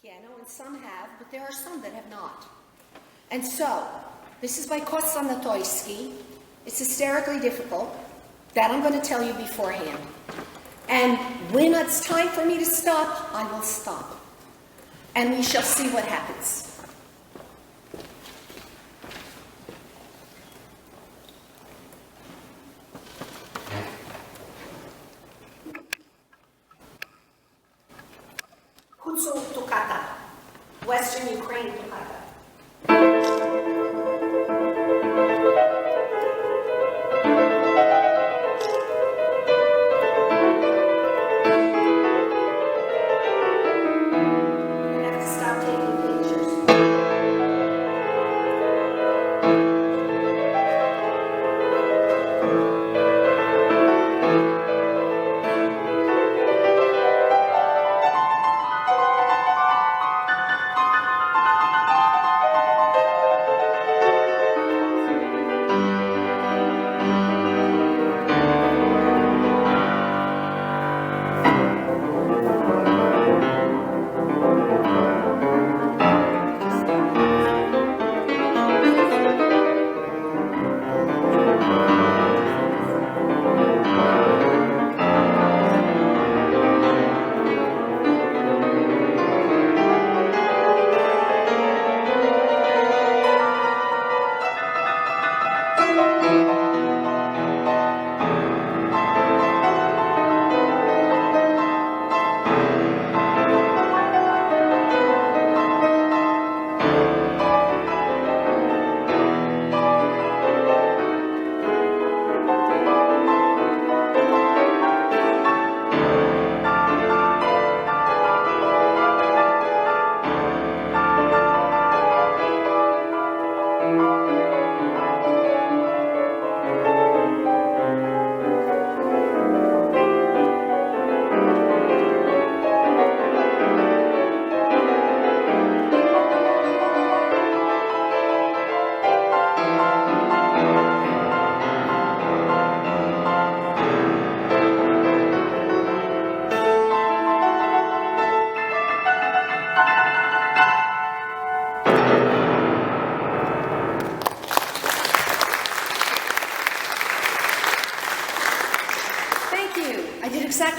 piano, and some have, but there are some that have not. And so, this is by Stachelski. It's hysterically difficult. That I'm going to tell you beforehand. And when it's time for me to stop, I will stop. And we shall see what happens. Toccata, Western Ukraine toccata.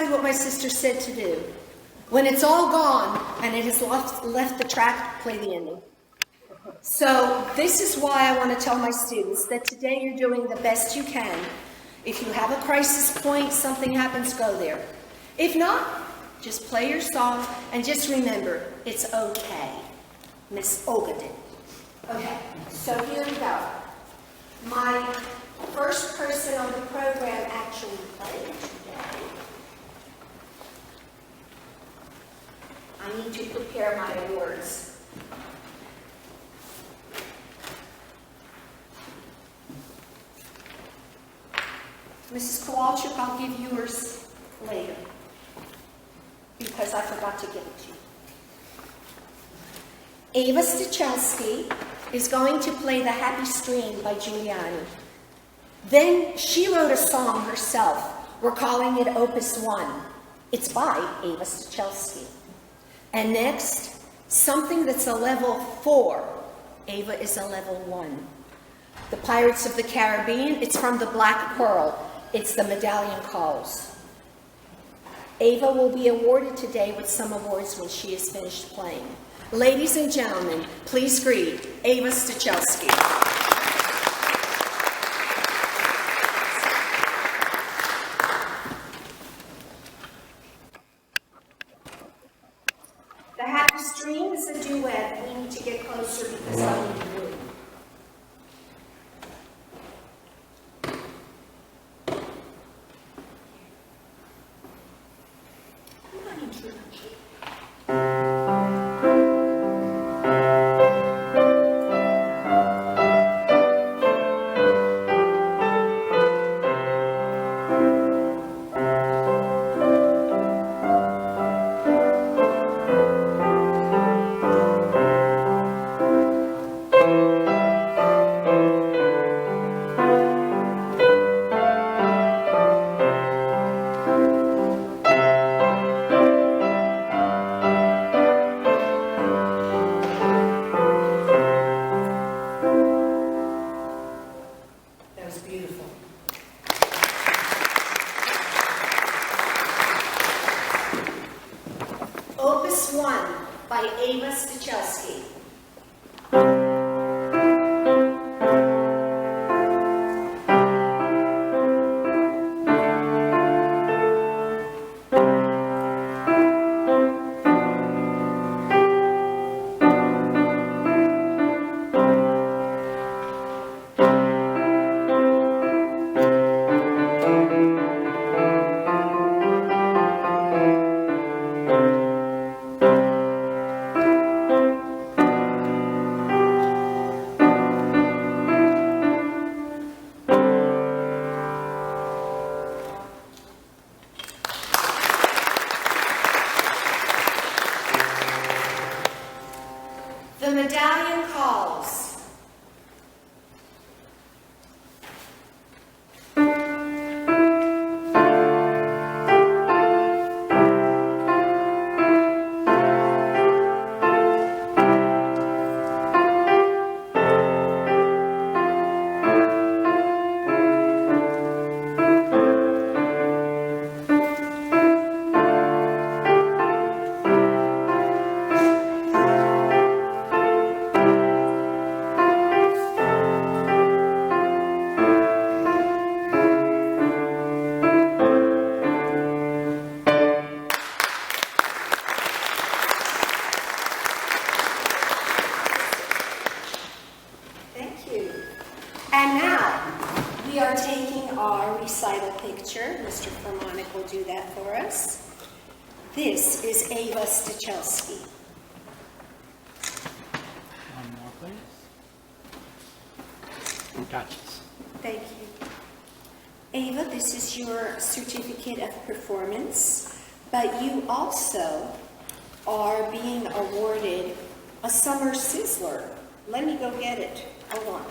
What my sister said to do. When it's all gone and it has left the track, play the ending. So this is why I want to tell my students that today you're doing the best you can. If you have a crisis point, something happens, go there. If not, just play your song and just remember, it's okay. Miss Olga did. Okay, so here we go. My first person on the program actually played today. I need to prepare my awards. Mrs. Kowalchuk, I'll give yours later because I forgot to give it to you. Ava Stachelski is going to play The Happy Stream by Giuliani. Then she wrote a song herself. We're calling it Opus 1. It's by Ava Stachelski. And next, something that's a level 4. Ava is a level 1. The Pirates of the Caribbean, it's from the Black Pearl. It's the Medallion Calls. Ava will be awarded today with some awards when she is finished playing. Ladies and gentlemen, please greet Ava Stachelski. Stream is a duet. We need to get closer because I need to move. Opus 1 by Ava Stachelski. The medallion calls. And now, we are taking our recital picture. Mr. Fermonic will do that for us. This is Ava Stachelski. One more, please. Gotcha. Thank you. Ava, this is your certificate of performance, but you also are being awarded a summer sizzler. Let me go get it. Hold on.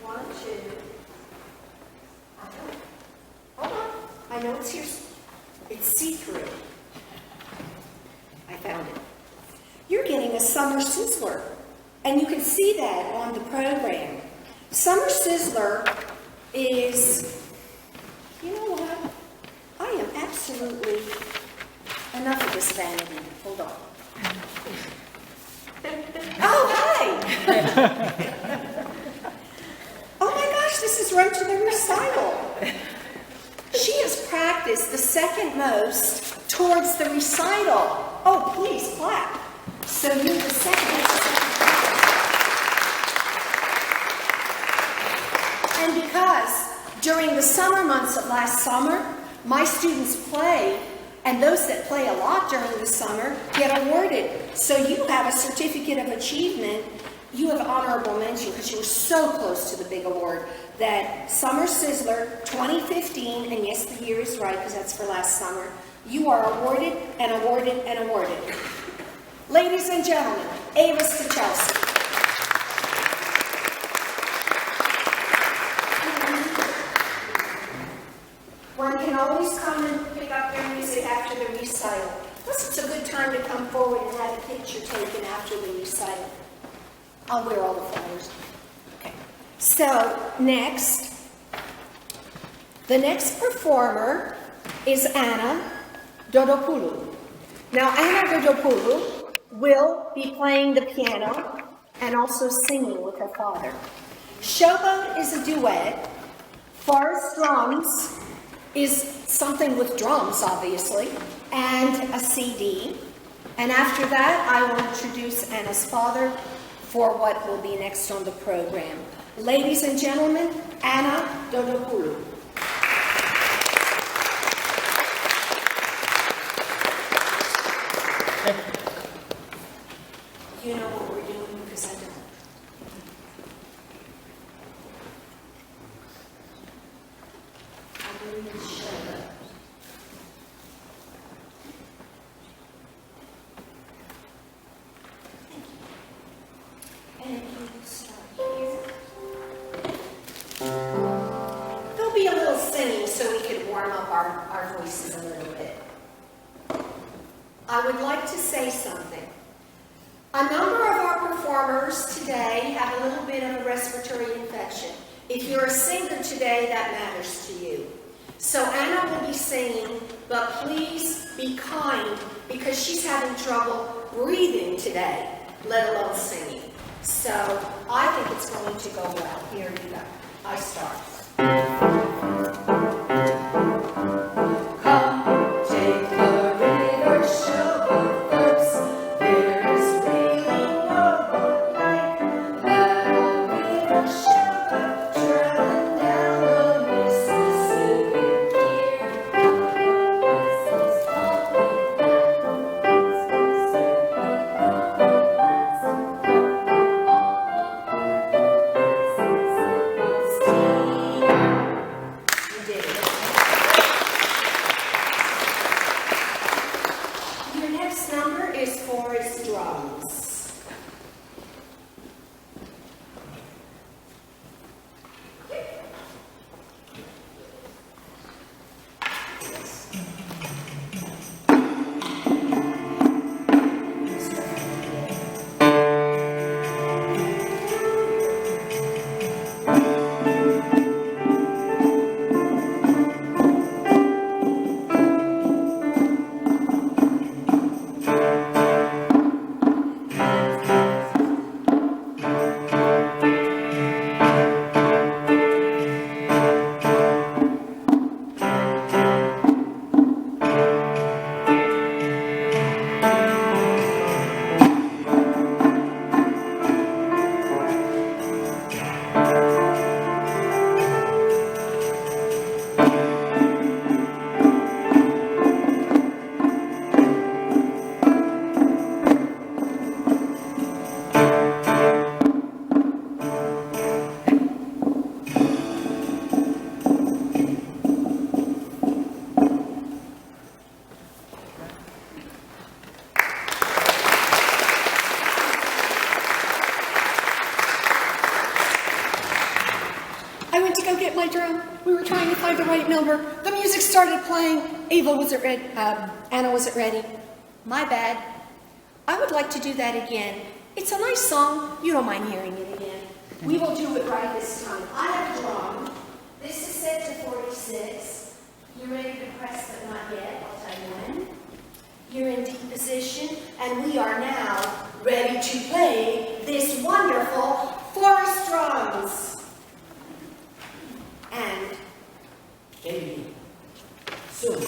One, two. Hold on. I know it's here. It's see-through. I found it. You're getting a summer sizzler, and you can see that on the program. Summer sizzler is, you know what? I am absolutely enough of this vanity. Hold on. Oh, hi! Oh my gosh, this is right to the recital. She has practiced the second most towards the recital. Oh, please clap. So you're the second. And because during the summer months of last summer, my students play, and those that play a lot during the summer get awarded. So you have a certificate of achievement. You have honorable mention because you were so close to the big award. That Summer Sizzler 2015, and yes, the year is right because that's for last summer, you are awarded and awarded and awarded. Ladies and gentlemen, Ava Stachelski. One can always come and pick up their music after the recital. Plus, it's a good time to come forward and have a picture taken after the recital. I'll wear all the flowers. Okay. So, next, the next performer is Anna Dodopoulou. Now, Anna Dodopoulou will be playing the piano and also singing with her father. Showboat is a duet. Forest drums is something with drums, obviously, and a CD. And after that, I will introduce Anna's father for what will be next on the program. Ladies and gentlemen, Anna Dodopoulou. You know what we're doing because I don't. I'm going to show you. And you will start here. There'll be a little singing so we can warm up our voices a little bit. I would like to say something. A number of our performers today have a little bit of a respiratory infection. If you're a singer today, that matters to you. So Anna will be singing, but please be kind because she's having trouble breathing today, let alone singing. So I think it's going to go well. Here you go. I start. Come, take the river, showboat first. There is really no one like that old river showboat traveling down the Mississippi pier. This is all we my drum. We were trying to find the right number. The music started playing. Anna wasn't ready. My bad. I would like to do that again. It's a nice song. You don't mind hearing it again. We will do it right this time. I have a drum. This is set to 46. You're ready to press, but not yet. I'll tell you when. You're in deep position, and we are now ready to play this wonderful forest drums. And maybe soon.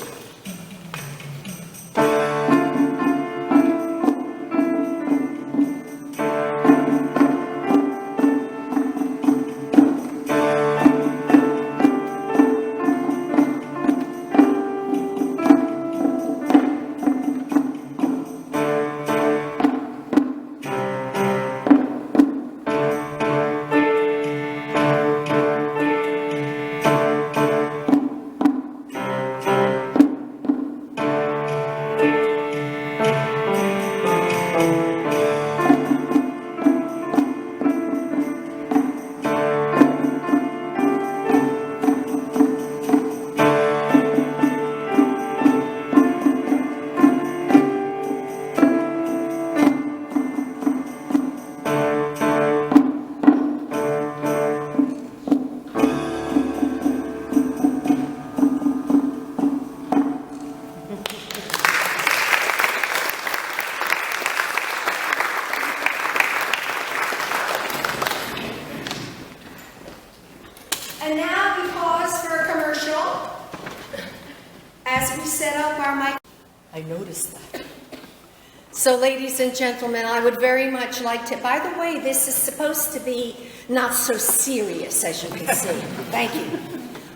And now we pause for a commercial as we set up our mic. I noticed that. So ladies and gentlemen, I would very much like to, by the way, this is supposed to be not so serious, as you can see. Thank you.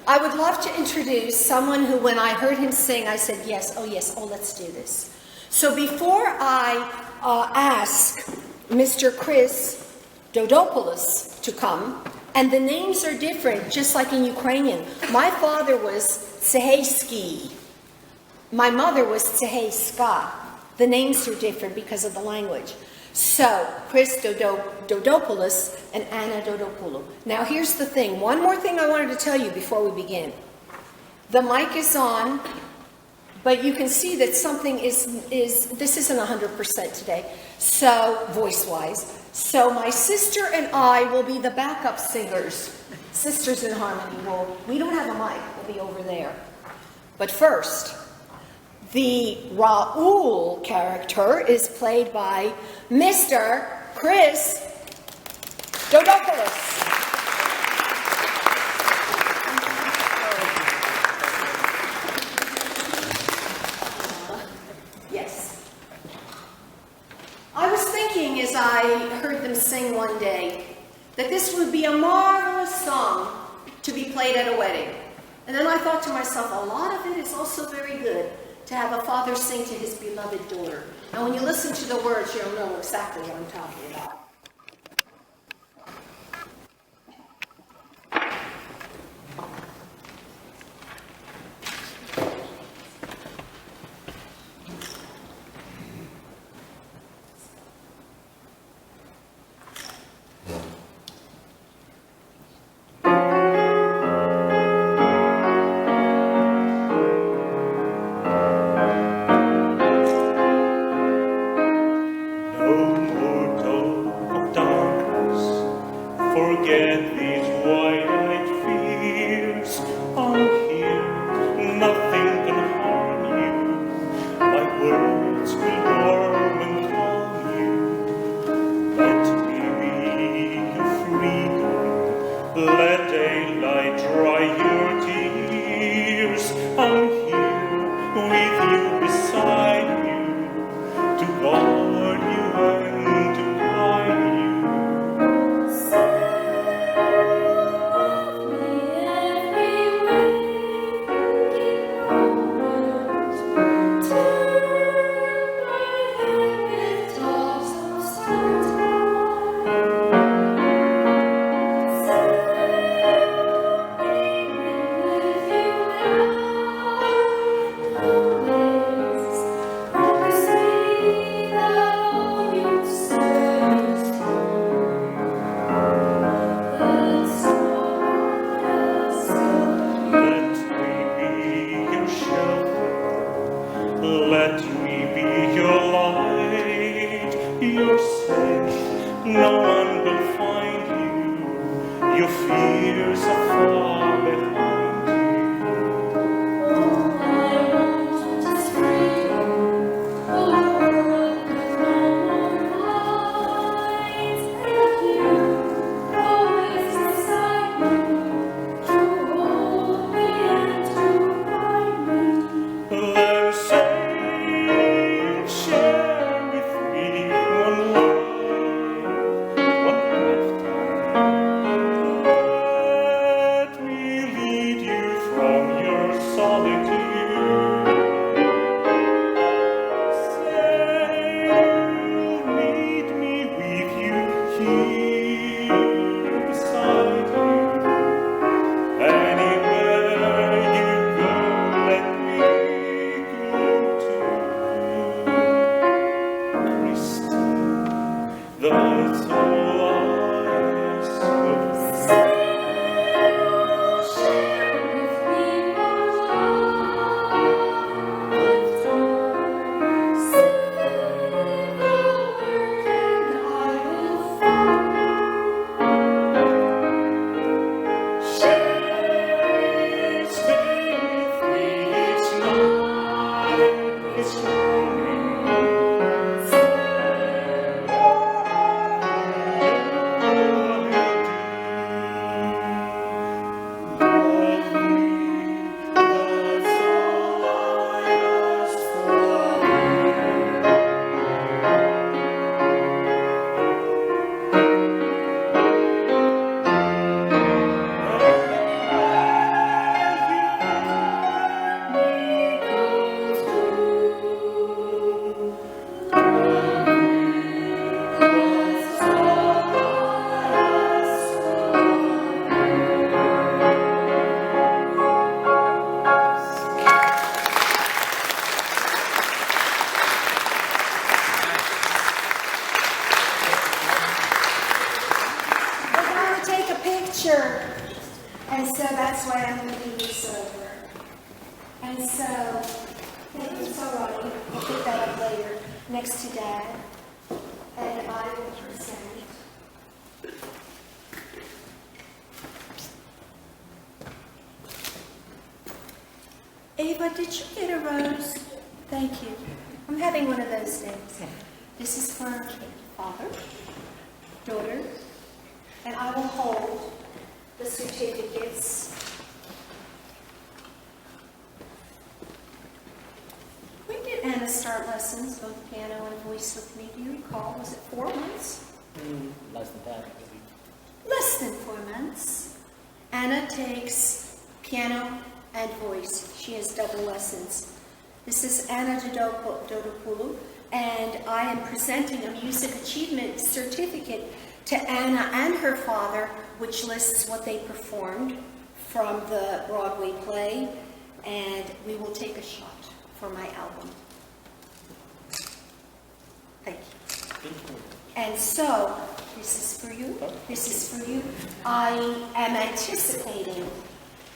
I would love to introduce someone who, when I heard him sing, I said, yes, oh, let's do this. So before I ask Mr. Chris Dodopoulos to come, and the names are different, just like in Ukrainian. My father was Cehelski. My mother was Cehelska. The names are different because of the language. So, Chris Dodopoulos and Anna Dodopoulou. Now here's the thing. One more thing I wanted to tell you before we begin. The mic is on, but you can see that something this isn't 100% today, so voice-wise. So my sister and I will be the backup singers Sisters in Harmony. We don't have a mic. We'll be over there. But first, the Raoul character is played by Mr. Chris Dodopoulou. Yes. I was thinking as I heard them sing one day that this would be a marvelous song to be played at a wedding. And then I thought to myself, a lot of it is also very good to have a father sing to his beloved daughter. And when you listen to the words, you'll know exactly what I'm talking about. And so that's why I'm going to leave this over. And so, it's all right. I'll pick that up later, next to Dad. And I will present Ava, did you get a rose? Thank you. I'm having one of those days. This is for father, daughter, and I will hold the certificates. When did Anna start lessons, both piano and voice with me? Do you recall? Was it 4 months? Less than that. Less than 4 months. Anna takes piano and voice. She has double lessons. This is Anna Dodopoulou, and I am presenting a music achievement certificate to Anna and her father, which lists what they performed from the Broadway play, and we will take a shot for my album. Thank you. And so, this is for you, this is for you. I am anticipating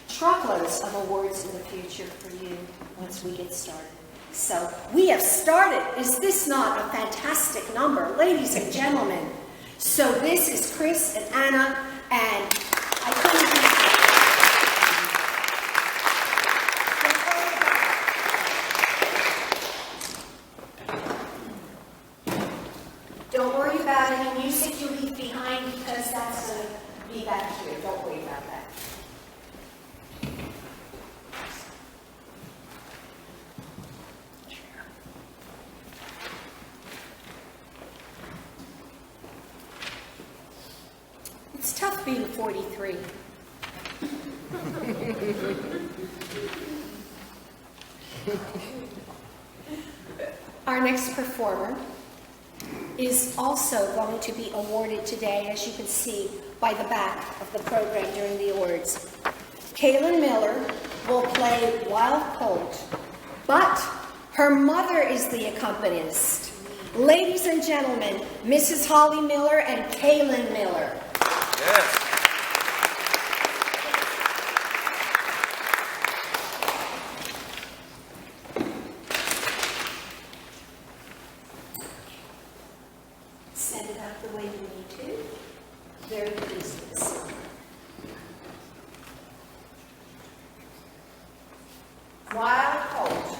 truckloads of awards in the future for you once we get started. So, we have started. Is this not a fantastic number, ladies and gentlemen? So this is Chris and Anna, and I couldn't Don't worry about any music you leave behind because that's going to be back here. Don't worry about that. It's tough being 43. Our next performer is also going to be awarded today, as you can see by the back of the program during the awards. Kalen Miller will play Wild Colt, but her mother is the accompanist. Ladies and gentlemen, Mrs. Holly Miller and Kalen Miller. Yes. Set it up the way you need to. Very pleased with this. Wild Colt.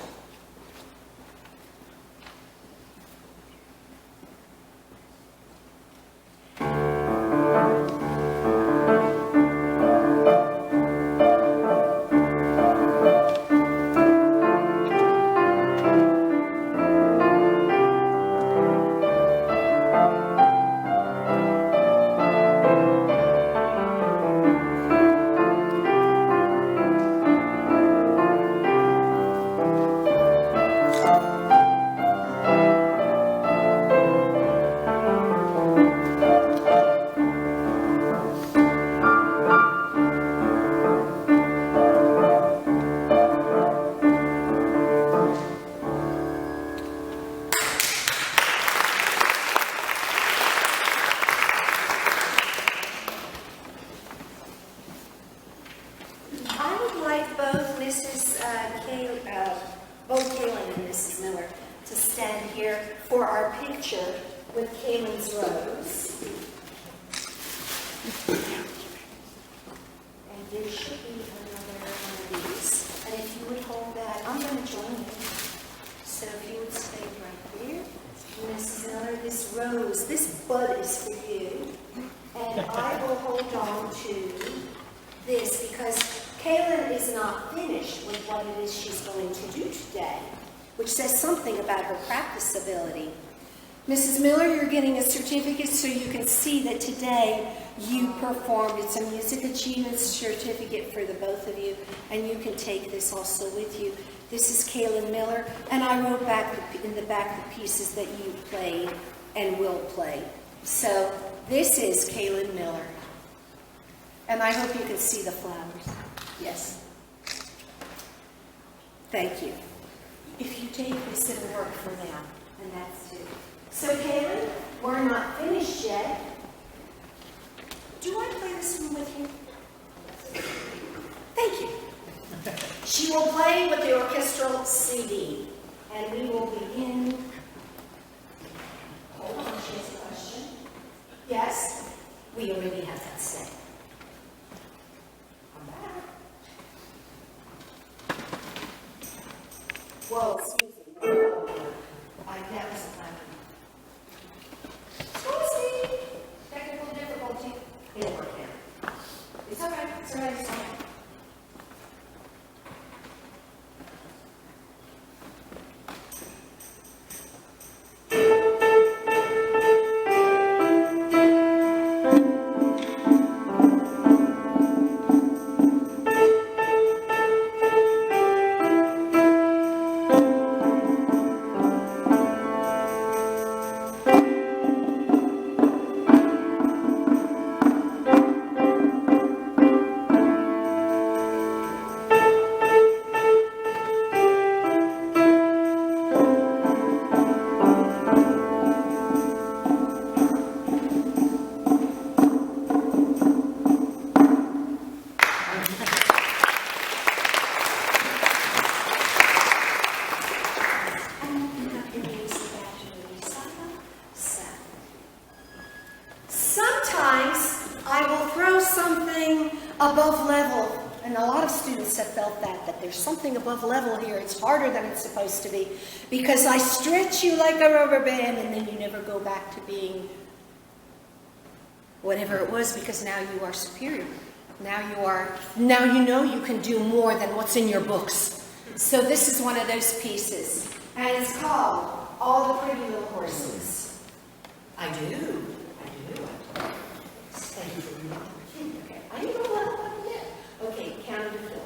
Both Kalen and Mrs. Miller to stand here for our picture with Kalen's rose. And there should be another one of these. And if you would hold that, I'm going to join you. So if you would stay right there. Mrs. Miller, this rose, this bud is for you. And I will hold on to this because Kalen is not finished with what it is she's going to do today, which says something about her practice ability. Mrs. Miller, you're getting a certificate so you can see that today you performed. It's a music achievement certificate for the both of you, and you can take this also with you. This is Kalen Miller, and I wrote back in the back the pieces that you played and will play. So this is Kalen Miller. And I hope you can see the flowers. Yes. Thank you. If you take this, it'll work for now. And that's it. So, Kalen, we're not finished yet. Do I play this one with you? Thank you. She will play with the orchestral CD. And we will begin. Hold on, she has a question. Yes? We already have that set. Come back. Whoa, excuse me. That was a plan. Josie! Technical difficulty. It'll work now. It's all right. It's all right. It's all right. There's something above level here. It's harder than it's supposed to be because I stretch you like a rubber band and then you never go back to being whatever it was because now you are superior. Now you know you can do more than what's in your books. So this is one of those pieces and it's called All the Pretty Little Horses. I do. Thank you for your okay. I need a level up again. Okay, count to 4.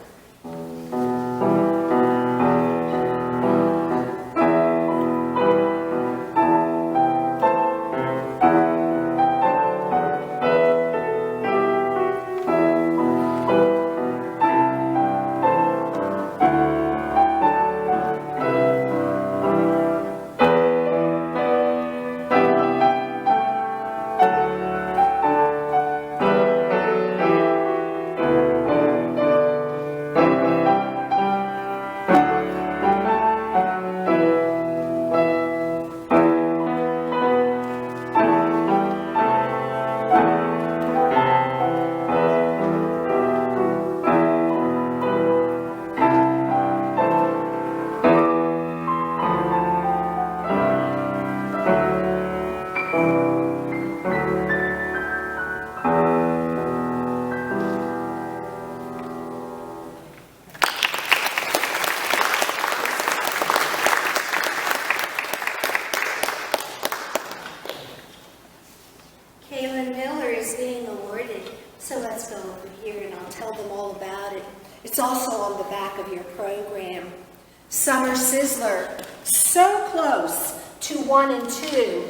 Summer Sizzler, so close to 1 and 2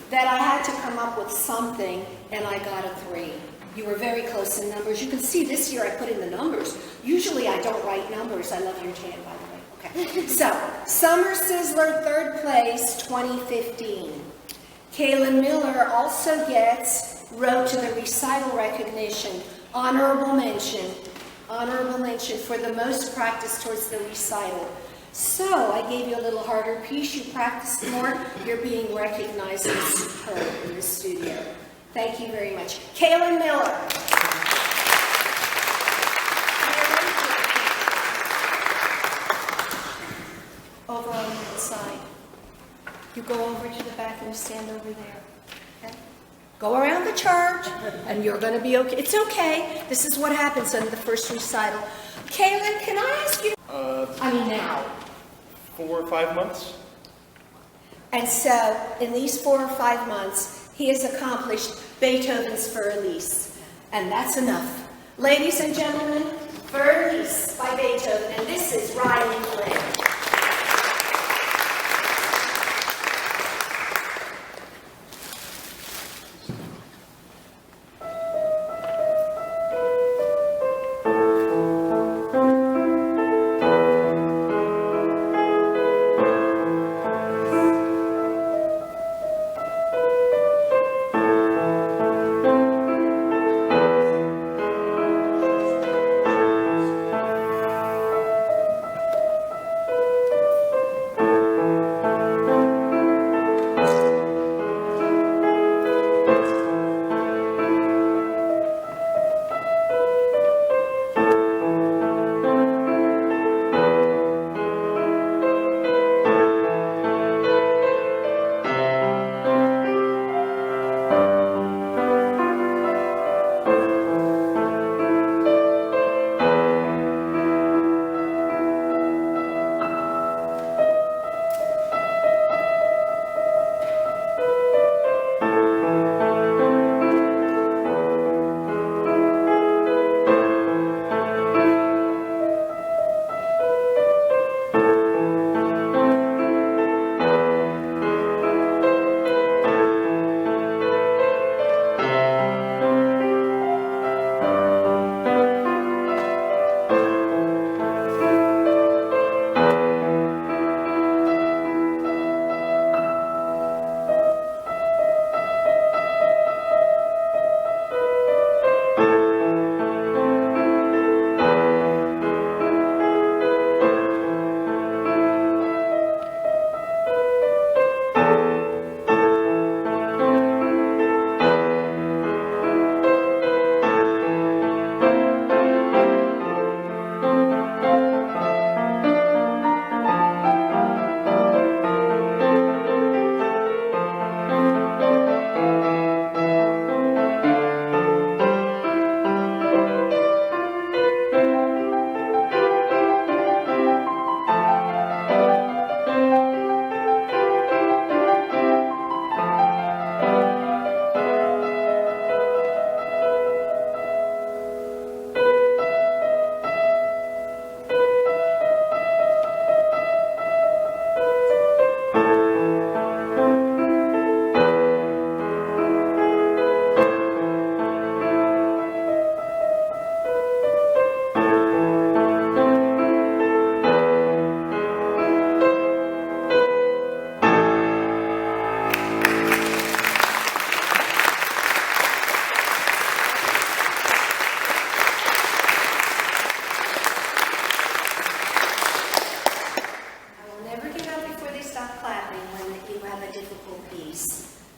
that I had to come up with something and I got a 3. You were very close in numbers. You can see this year I put in the numbers. Usually I don't write numbers. I love your tan, by the way. Okay. So, Summer Sizzler, 3rd place, 2015. Kalen Miller also gets Road to the Recital recognition, honorable mention for the most practice towards the recital. So, I gave you a little harder piece. You practiced more. You're being recognized as superb in the studio. Thank you very much. Kalen Miller. Over on that side. You go over to the back and stand over there. Okay? Go around the church, and you're going to be okay. It's okay. This is what happens in the first recital. Kalen, can I ask you? Now. 4 or 5 months. And so, in these 4 or 5 months, he has accomplished Beethoven's For Elise. And that's enough. Ladies and gentlemen, For Elise by Beethoven. And this is Reilly Flynn.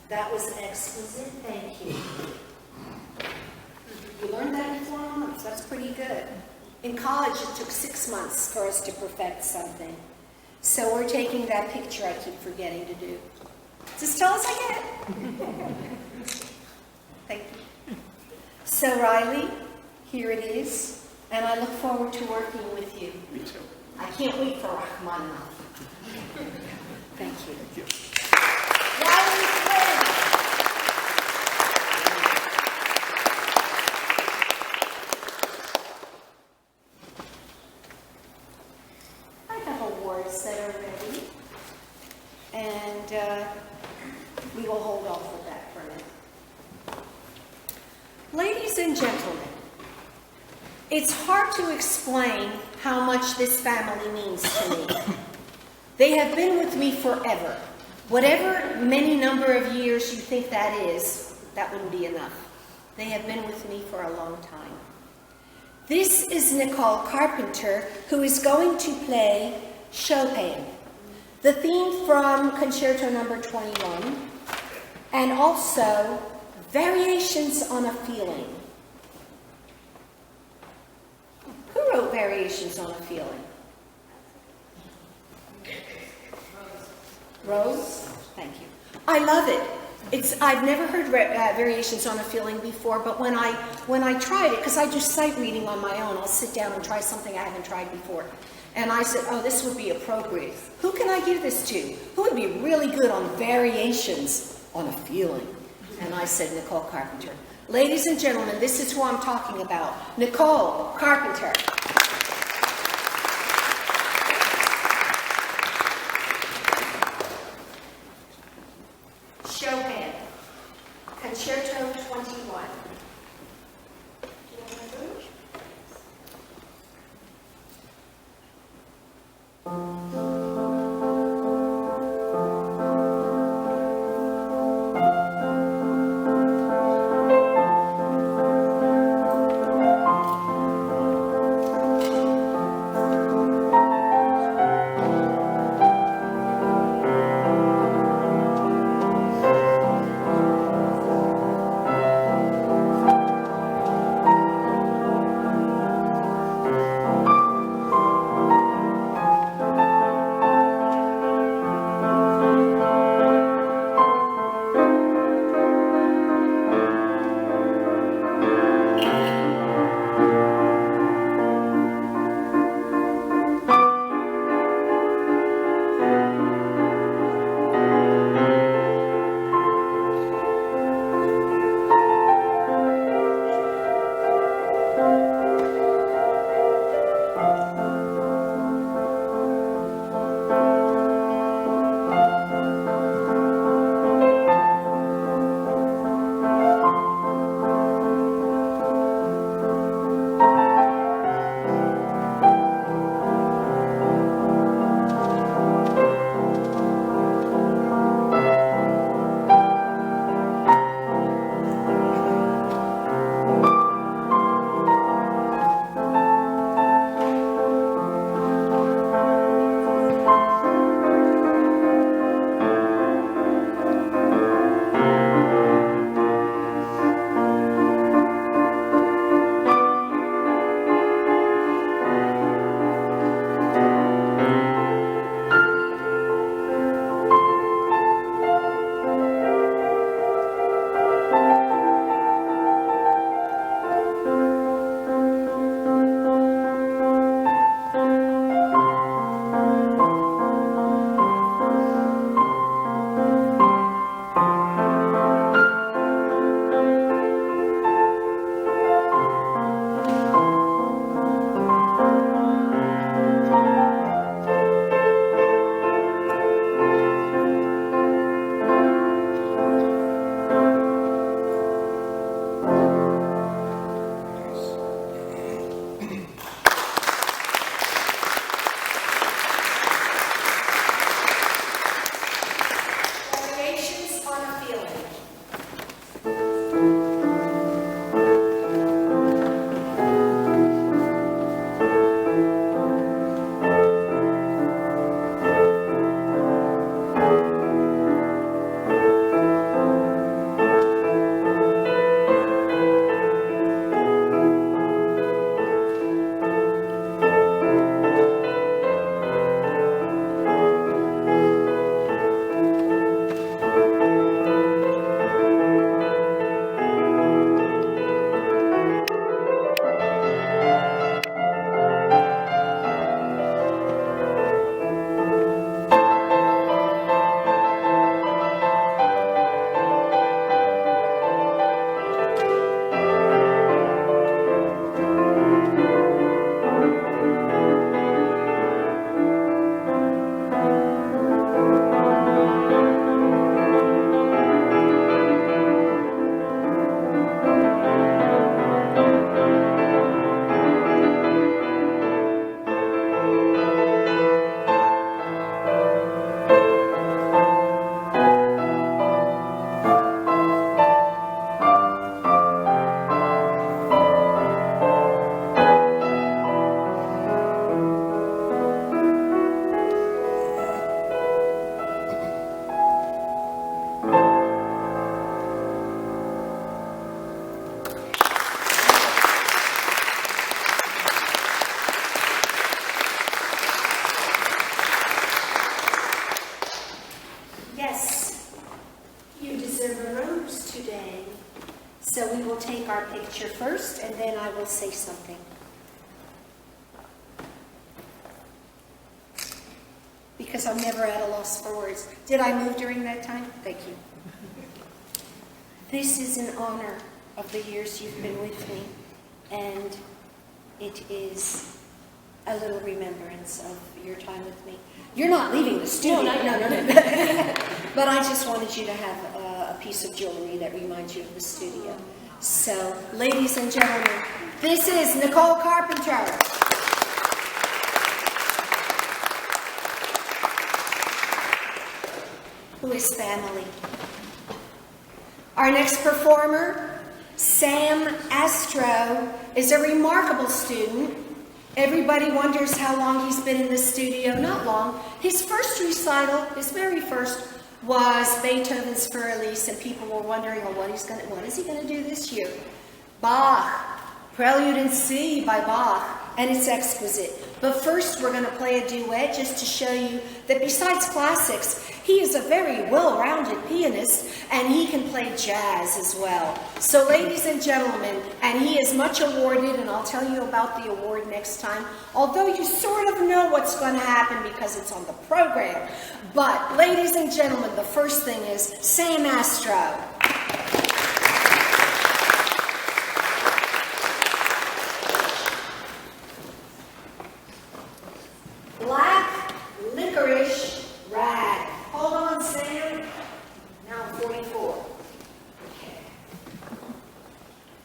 That was exquisite, thank you. You learned that in 4 months, that's pretty good. In college, it took 6 months for us to perfect something. So we're taking that picture I keep forgetting to do. It's as tall as I get. Thank you. So Reilly, here it is, and I look forward to working with you. Me too. I can't wait for Rachmaninoff. Thank you. Thank you. Reilly, Flynn. I have awards that are ready, and we will hold off with that for a minute. Ladies and gentlemen, it's hard to explain how much this family means to me. They have been with me forever. Whatever many number of years you think that is, that wouldn't be enough. They have been with me for a long time. This is Nicole Carpenter, who is going to play Chopin, the theme from Concerto number 21, and also Variations on a Feeling. Who wrote Variations on a Feeling? Rose? Thank you. I love it. I've never heard Variations on a Feeling before, but when I tried it, because I do sight reading on my own, I'll sit down and try something I haven't tried before. And I said, oh, this would be appropriate. Who can I give this to? Who would be really good on Variations on a Feeling? And I said, Nicole Carpenter. Ladies and gentlemen, this is who I'm talking about. Nicole Carpenter. Chopin, Concerto 21. picture first, and then I will say something. Because I'm never at a loss for words. Did I move during that time? Thank you. This is in honor of the years you've been with me, and it is a little remembrance of your time with me. You're not leaving the studio. No. But I just wanted you to have a piece of jewelry that reminds you of the studio. So, ladies and gentlemen, this is Nicole Carpenter. Who is family. Our next performer, Sam Astro, is a remarkable student. Everybody wonders how long he's been in the studio. Not long. His first recital, his very first, was Beethoven's For Elise, and people were wondering, well, what is he going to do this year? Bach, Prelude in C by Bach, and it's exquisite. But first, we're going to play a duet just to show you that besides classics, he is a very well-rounded pianist, and he can play jazz as well. So, ladies and gentlemen, and he is much awarded, and I'll tell you about the award next time, although you sort of know what's going to happen because it's on the program. But, ladies and gentlemen, the first thing is Sam Astro. Black licorice rag. Hold on, Sam. Now I'm 44. Okay.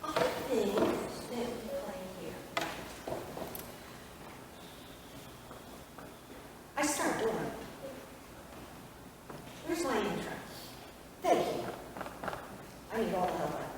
I think that we play here. I start doing it. Where's my intro? Thank you. I need all the help I can get.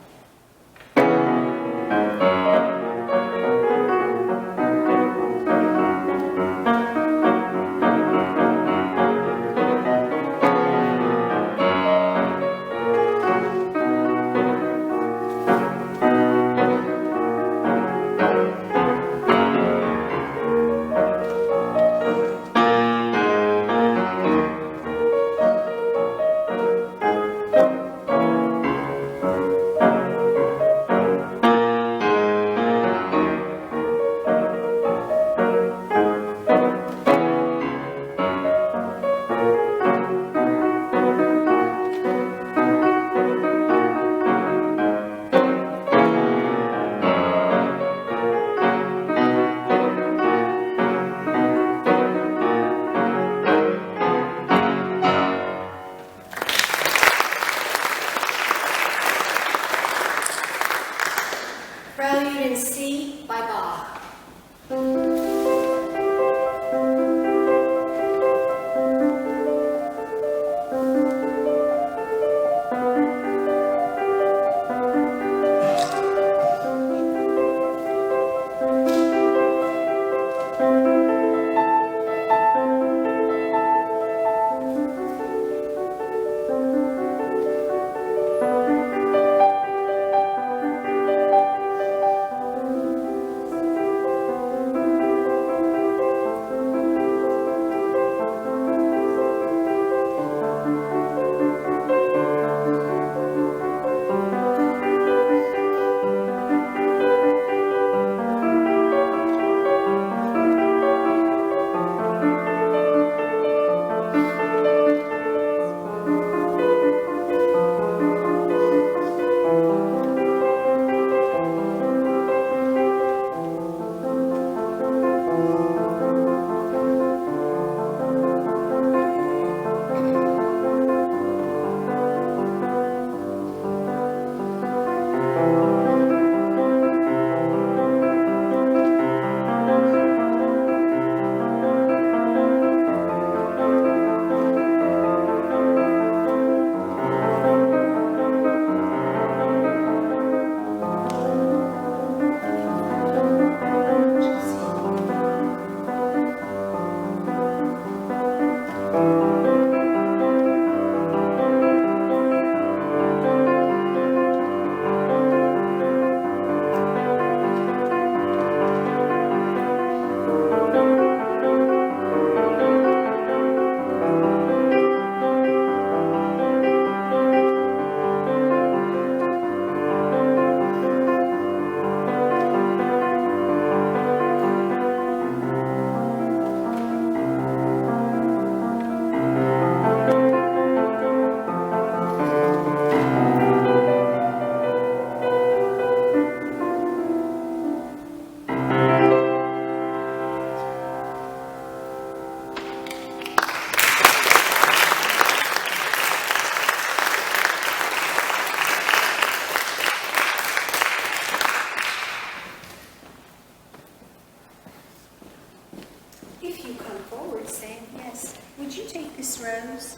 Rose?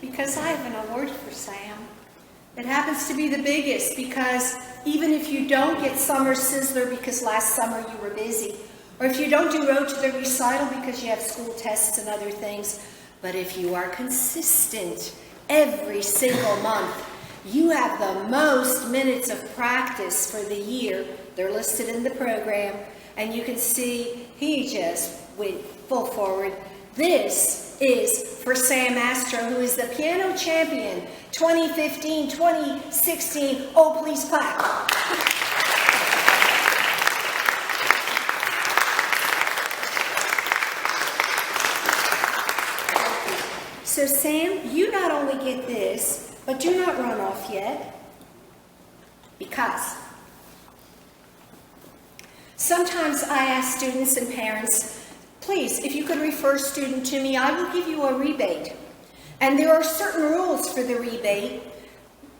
Because I have an award for Sam. It happens to be the biggest because even if you don't get Summer Sizzler because last summer you were busy, or if you don't do Road to the Recital because you have school tests and other things, but if you are consistent every single month, you have the most minutes of practice for the year. They're listed in the program, and you can see he just went full forward. This is for Sam Astro, who is the piano champion 2015, 2016. Oh, please clap. So Sam, you not only get this, but do not run off yet, because sometimes I ask students and parents, please, if you could refer a student to me, I will give you a rebate. And there are certain rules for the rebate,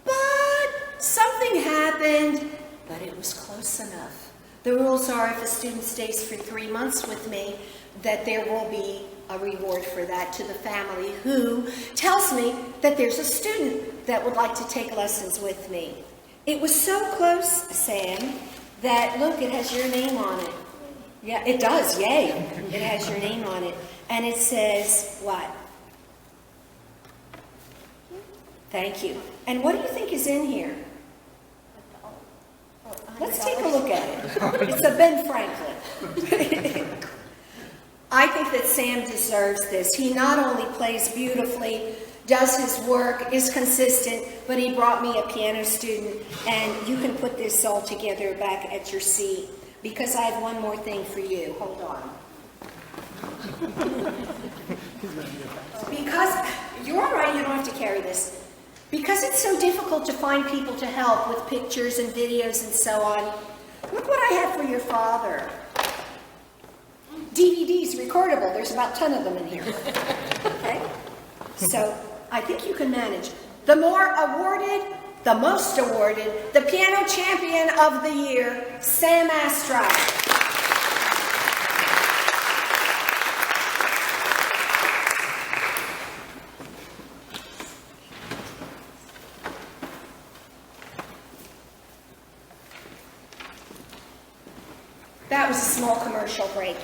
but something happened, but it was close enough. The rules are if a student stays for 3 months with me, that there will be a reward for that to the family who tells me that there's a student that would like to take lessons with me. It was so close, Sam, that look, it has your name on it. Yeah, it does, yay. It has your name on it. And it says what? Thank you. And what do you think is in here? Let's take a look at it. It's a Ben Franklin. I think that Sam deserves this. He not only plays beautifully, does his work, is consistent, but he brought me a piano student, and you can put this all together back at your seat, because I have one more thing for you. Hold on. Because, you're all right, you don't have to carry this. Because it's so difficult to find people to help with pictures and videos and so on, look what I have for your father. DVDs, recordable. There's about 10 of them in here. Okay? So I think you can manage. The more awarded, the most awarded, the piano champion of the year, Sam Astro. That was a small commercial break.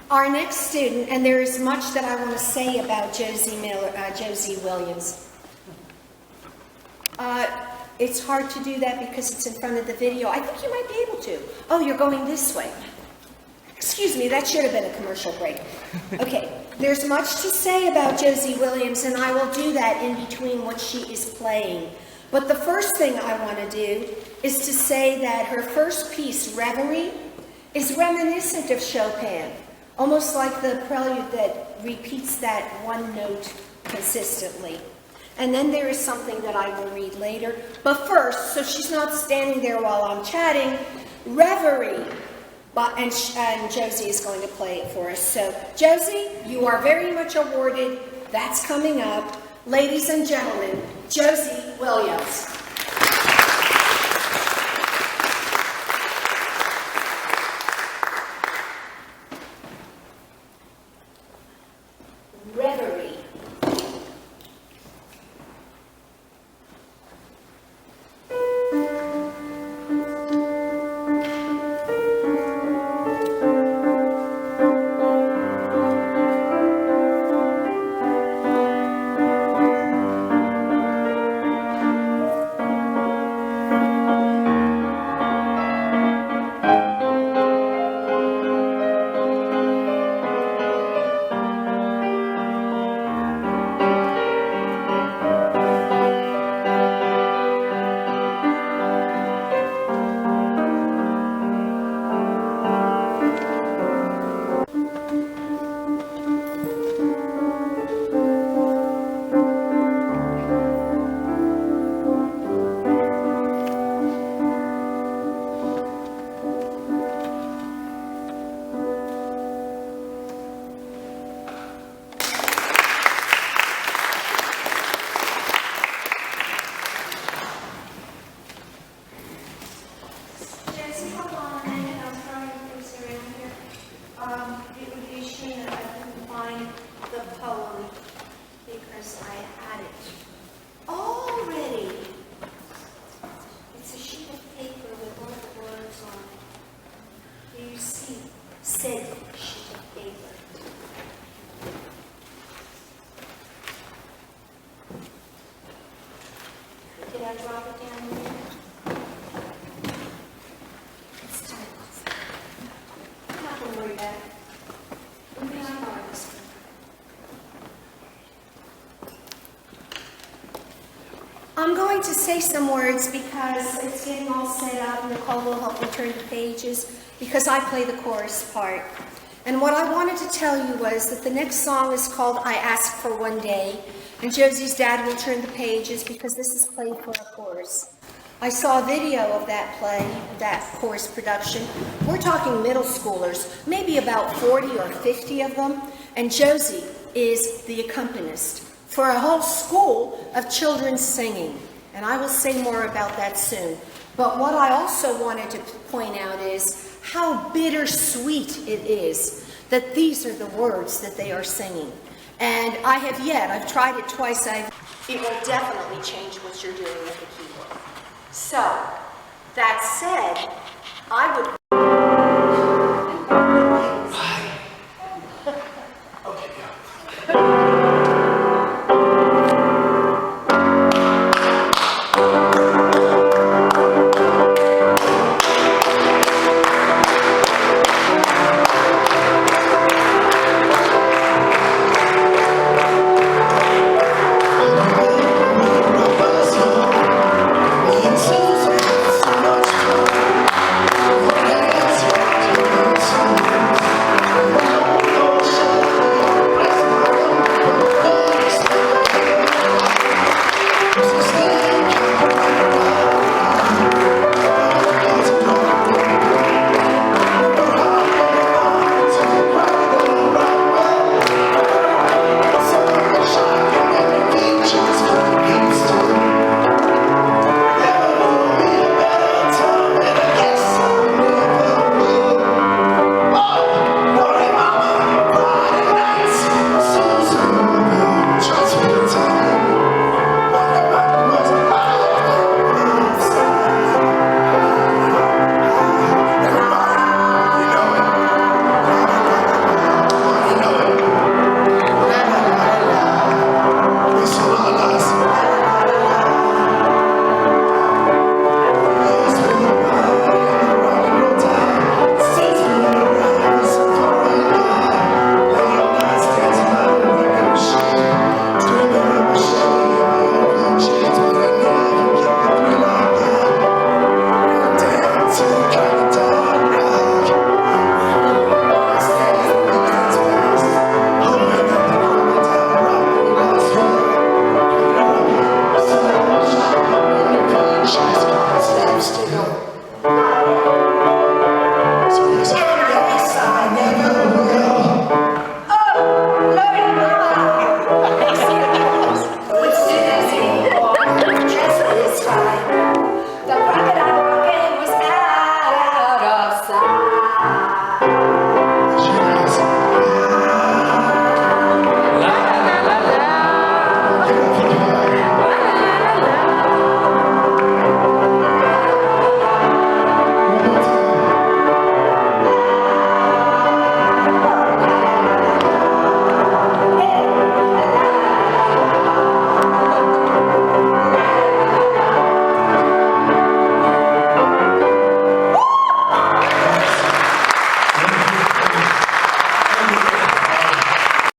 Our next student, and there is much that I want to say about Josie Williams. It's hard to do that because it's in front of the video. I think you might be able to. Oh, you're going this way. Excuse me, that should have been a commercial break. Okay, there's much to say about Josie Williams, and I will do that in between what she is playing. But the first thing I want to do is to say that her first piece, Reverie, is reminiscent of Chopin. Almost like the prelude that repeats that one note consistently. And then there is something that I will read later. But first, so she's not standing there while I'm chatting, Reverie. And Josie is going to play it for us. So, Josie, you are very much awarded. That's coming up. Ladies and gentlemen, Josie Williams. Reverie. the poem because I had it all ready. It's a sheet of paper with all the words on it. Here you see, said sheet of paper. Did I drop it down there? It's time. I'm not going to worry about it. Maybe I'm not this one. I'm going to say some words because it's getting all set up. Nicole will help me turn the pages because I play the chorus part. And what I wanted to tell you was that the next song is called I Ask for One Day, and Josie's dad will turn the pages because this is played for a chorus. I saw a video of that play, that chorus production. We're talking middle schoolers, maybe about 40 or 50 of them, and Josie is the accompanist for a whole school of children singing. And I will say more about that soon. But what I also wanted to point out is how bittersweet it is that these are the words that they are singing. And I've tried it twice, it will definitely change what you're doing with the keyboard. So, that said, I would